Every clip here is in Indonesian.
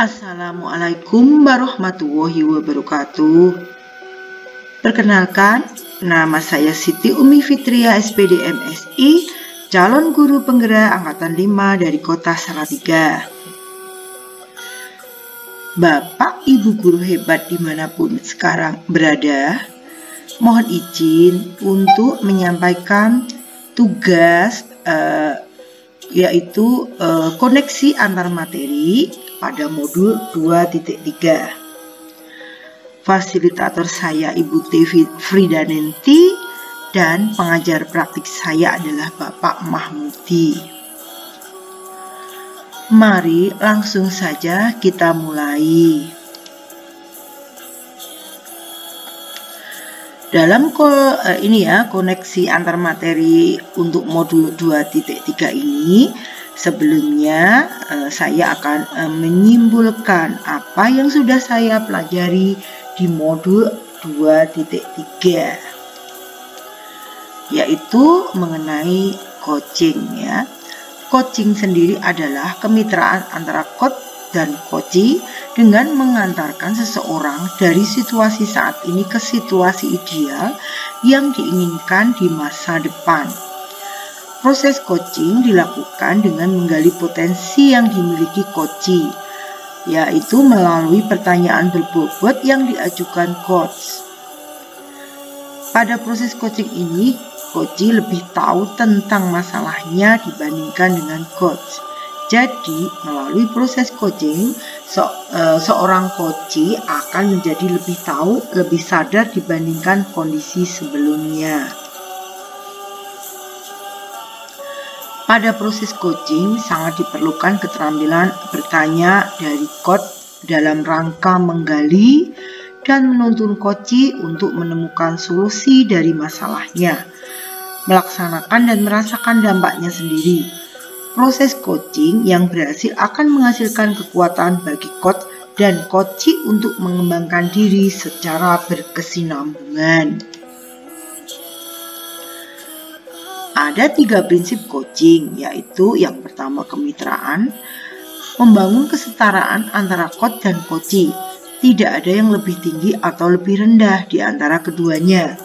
Assalamualaikum warahmatullahi wabarakatuh. Perkenalkan, nama saya Siti Umi Fitria SPD MSI, calon guru penggerak angkatan 5 dari kota Salatiga. Bapak Ibu guru hebat dimanapun sekarang berada, mohon izin untuk menyampaikan tugas yaitu koneksi antar materi pada modul 2.3. Fasilitator saya Ibu T. Fridanenti dan pengajar praktik saya adalah Bapak Mahmudi. Mari langsung saja kita mulai. Dalam koneksi antar materi untuk modul 2.3 ini, sebelumnya saya akan menyimpulkan apa yang sudah saya pelajari di modul 2.3, yaitu mengenai coaching ya. Coaching sendiri adalah kemitraan antara coach dan coachee dengan mengantarkan seseorang dari situasi saat ini ke situasi ideal yang diinginkan di masa depan. Proses coaching dilakukan dengan menggali potensi yang dimiliki coachee, yaitu melalui pertanyaan berbobot yang diajukan coach. Pada proses coaching ini, coachee lebih tahu tentang masalahnya dibandingkan dengan coach. Jadi, melalui proses coaching, seorang coachee akan menjadi lebih tahu, lebih sadar dibandingkan kondisi sebelumnya. Pada proses coaching, sangat diperlukan keterampilan bertanya dari coach dalam rangka menggali dan menuntun coachee untuk menemukan solusi dari masalahnya, melaksanakan dan merasakan dampaknya sendiri. Proses coaching yang berhasil akan menghasilkan kekuatan bagi coach dan coachee untuk mengembangkan diri secara berkesinambungan. Ada 3 prinsip coaching, yaitu yang pertama kemitraan, membangun kesetaraan antara coach dan coachee. Tidak ada yang lebih tinggi atau lebih rendah di antara keduanya.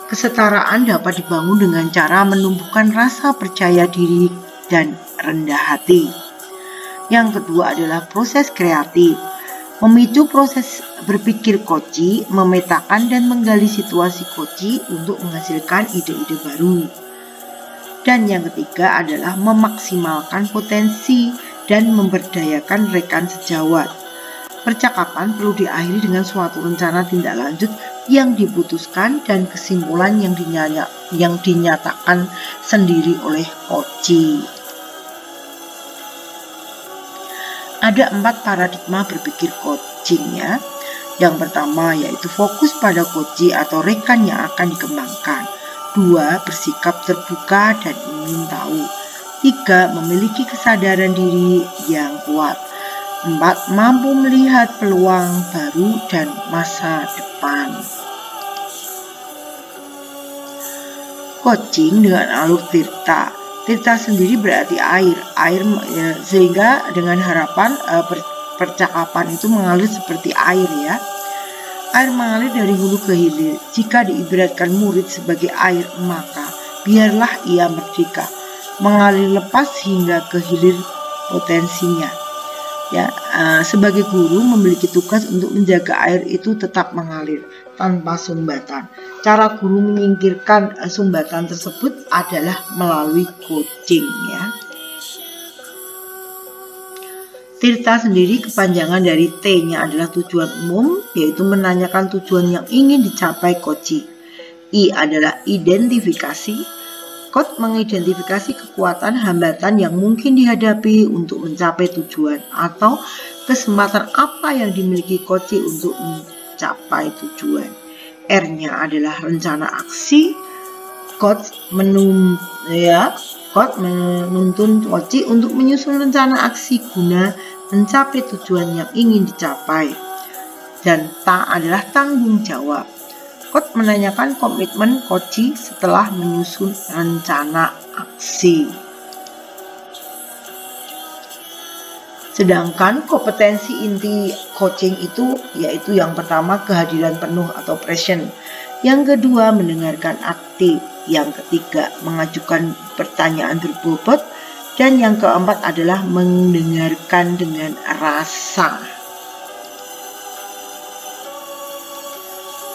Kesetaraan dapat dibangun dengan cara menumbuhkan rasa percaya diri dan rendah hati. Yang kedua adalah proses kreatif, memicu proses berpikir coachee, memetakan dan menggali situasi coachee untuk menghasilkan ide-ide baru. Dan yang ketiga adalah memaksimalkan potensi dan memberdayakan rekan sejawat. Percakapan perlu diakhiri dengan suatu rencana tindak lanjut yang diputuskan dan kesimpulan yang dinyatakan sendiri oleh coachee. Ada 4 paradigma berpikir coaching ya. Yang pertama yaitu fokus pada coachee atau rekan yang akan dikembangkan. 2. Bersikap terbuka dan ingin tahu. 3. Memiliki kesadaran diri yang kuat. 4. Mampu melihat peluang baru dan masa depan. Coaching dengan alur tirta. Tirta sendiri berarti air sehingga dengan harapan percakapan itu mengalir seperti air ya. Air mengalir dari hulu ke hilir. Jika diibaratkan murid sebagai air, maka biarlah ia merdeka, mengalir lepas hingga ke hilir potensinya. Ya, sebagai guru memiliki tugas untuk menjaga air itu tetap mengalir tanpa sumbatan. Cara guru menyingkirkan sumbatan tersebut adalah melalui coaching ya. Tirta sendiri kepanjangan dari T-nya adalah tujuan umum, yaitu menanyakan tujuan yang ingin dicapai coachee. I adalah identifikasi. Coach mengidentifikasi kekuatan hambatan yang mungkin dihadapi untuk mencapai tujuan atau kesempatan apa yang dimiliki coachee untuk mencapai tujuan. R-nya adalah rencana aksi. Coach menuntun coachee untuk menyusun rencana aksi guna mencapai tujuan yang ingin dicapai. Dan T adalah tanggung jawab. Coach menanyakan komitmen coachee setelah menyusun rencana aksi. Sedangkan kompetensi inti coaching itu yaitu yang pertama kehadiran penuh atau present, yang kedua mendengarkan aktif, yang ketiga mengajukan pertanyaan berbobot, dan yang keempat adalah mendengarkan dengan rasa.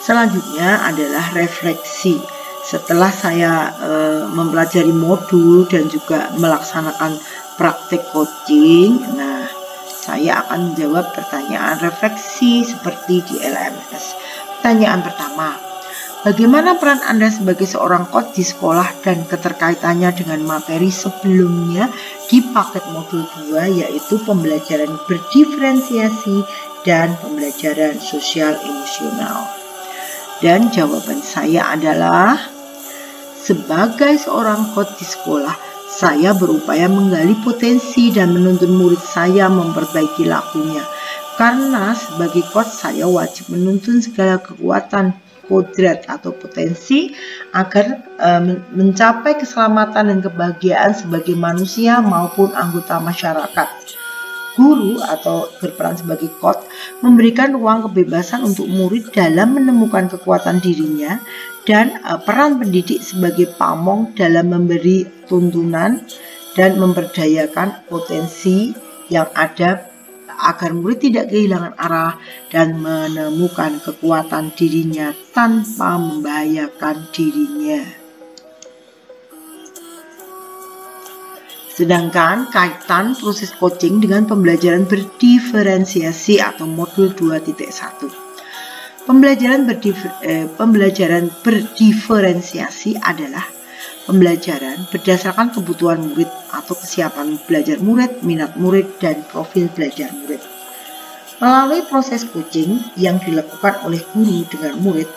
Selanjutnya adalah refleksi. Setelah saya mempelajari modul dan juga melaksanakan praktek coaching, nah saya akan menjawab pertanyaan refleksi seperti di LMS. Pertanyaan pertama, bagaimana peran Anda sebagai seorang coach di sekolah dan keterkaitannya dengan materi sebelumnya di paket modul 2, yaitu pembelajaran berdiferensiasi dan pembelajaran sosial emosional? Dan jawaban saya adalah, sebagai seorang coach di sekolah, saya berupaya menggali potensi dan menuntun murid saya memperbaiki lakunya. Karena sebagai coach saya wajib menuntun segala kekuatan, kodrat atau potensi agar mencapai keselamatan dan kebahagiaan sebagai manusia maupun anggota masyarakat. Guru atau berperan sebagai coach memberikan ruang kebebasan untuk murid dalam menemukan kekuatan dirinya, dan peran pendidik sebagai pamong dalam memberi tuntunan dan memberdayakan potensi yang ada agar murid tidak kehilangan arah dan menemukan kekuatan dirinya tanpa membahayakan dirinya. Sedangkan kaitan proses coaching dengan pembelajaran berdiferensiasi atau modul 2.1. Pembelajaran berdiferensiasi adalah pembelajaran berdasarkan kebutuhan murid atau kesiapan belajar murid, minat murid, dan profil belajar murid. Melalui proses coaching yang dilakukan oleh guru dengan murid,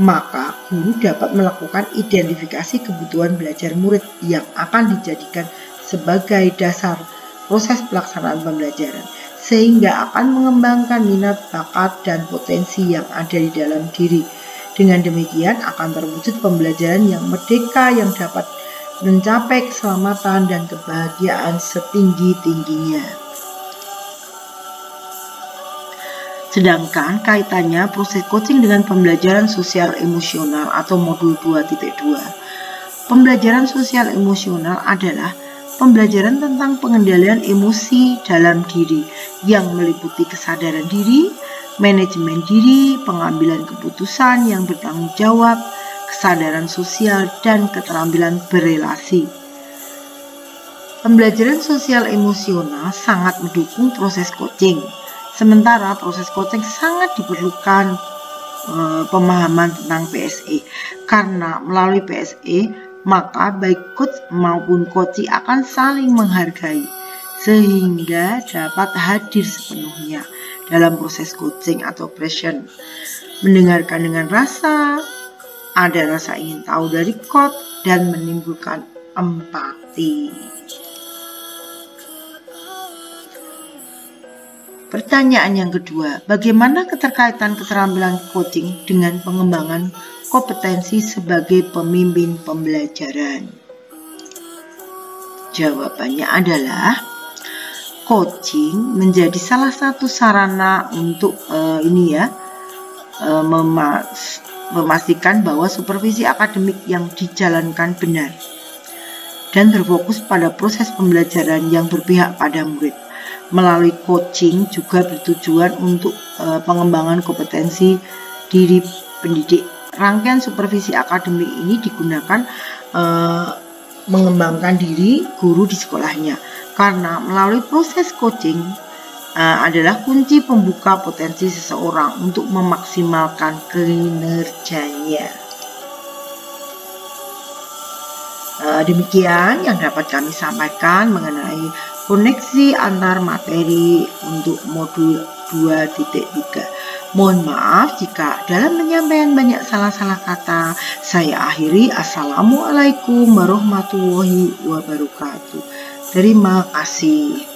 maka guru dapat melakukan identifikasi kebutuhan belajar murid yang akan dijadikan sebagai dasar proses pelaksanaan pembelajaran, sehingga akan mengembangkan minat, bakat, dan potensi yang ada di dalam diri. Dengan demikian akan terwujud pembelajaran yang merdeka yang dapat mencapai keselamatan dan kebahagiaan setinggi-tingginya. Sedangkan kaitannya proses coaching dengan pembelajaran sosial emosional atau modul 2.2. Pembelajaran sosial emosional adalah pembelajaran tentang pengendalian emosi dalam diri yang meliputi kesadaran diri, manajemen diri, pengambilan keputusan yang bertanggung jawab, kesadaran sosial, dan keterampilan berelasi. Pembelajaran sosial emosional sangat mendukung proses coaching, sementara proses coaching sangat diperlukan pemahaman tentang PSE, karena melalui PSE maka baik coach maupun coachee akan saling menghargai sehingga dapat hadir sepenuhnya dalam proses coaching atau present. Mendengarkan dengan rasa, ada rasa ingin tahu dari coach, dan menimbulkan empati. Pertanyaan yang kedua, bagaimana keterkaitan keterampilan coaching dengan pengembangan kompetensi sebagai pemimpin pembelajaran? Jawabannya adalah, coaching menjadi salah satu sarana untuk memastikan bahwa supervisi akademik yang dijalankan benar dan berfokus pada proses pembelajaran yang berpihak pada murid. Melalui coaching juga bertujuan untuk pengembangan kompetensi diri pendidik. Rangkaian supervisi akademik ini digunakan mengembangkan diri guru di sekolahnya, karena melalui proses coaching adalah kunci pembuka potensi seseorang untuk memaksimalkan kinerjanya. Demikian yang dapat kami sampaikan mengenai koneksi antar materi untuk modul 2.3. Mohon maaf jika dalam penyampaian banyak salah-salah kata. Saya akhiri. Assalamualaikum warahmatullahi wabarakatuh. Terima kasih.